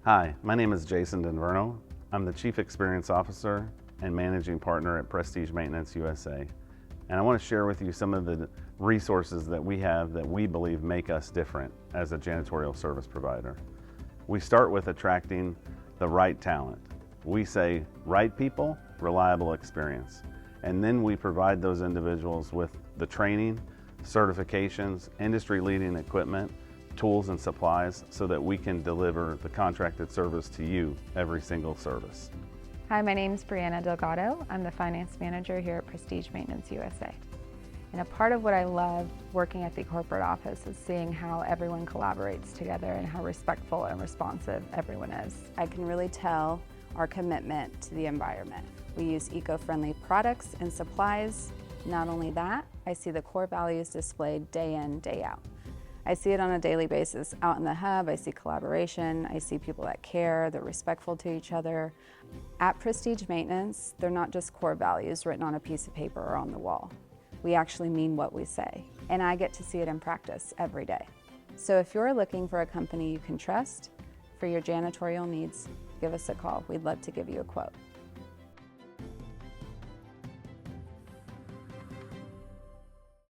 Hi, my name is Jason Denverno. I'm the Chief Experience Officer and Managing Partner at Prestige Maintenance USA. And I want to share with you some of the resources that we have that we believe make us different as a janitorial service provider. We start with attracting the right talent. We say right people, reliable experience. And then we provide those individuals with the training, certifications, industry-leading equipment, tools and supplies so that we can deliver the contracted service to you every single service. Hi, my name is Brianna Delgado. I'm the Finance Manager here at Prestige Maintenance USA. And a part of what I love working at the corporate office is seeing how everyone collaborates together and how respectful and responsive everyone is. I can really tell our commitment to the environment. We use eco-friendly products and supplies. Not only that, I see the core values displayed day in, day out. I see it on a daily basis. Out in the hub, I see collaboration, I see people that care, they're respectful to each other. At Prestige Maintenance, they're not just core values written on a piece of paper or on the wall. We actually mean what we say, and I get to see it in practice every day. So if you're looking for a company you can trust for your janitorial needs, give us a call. We'd love to give you a quote.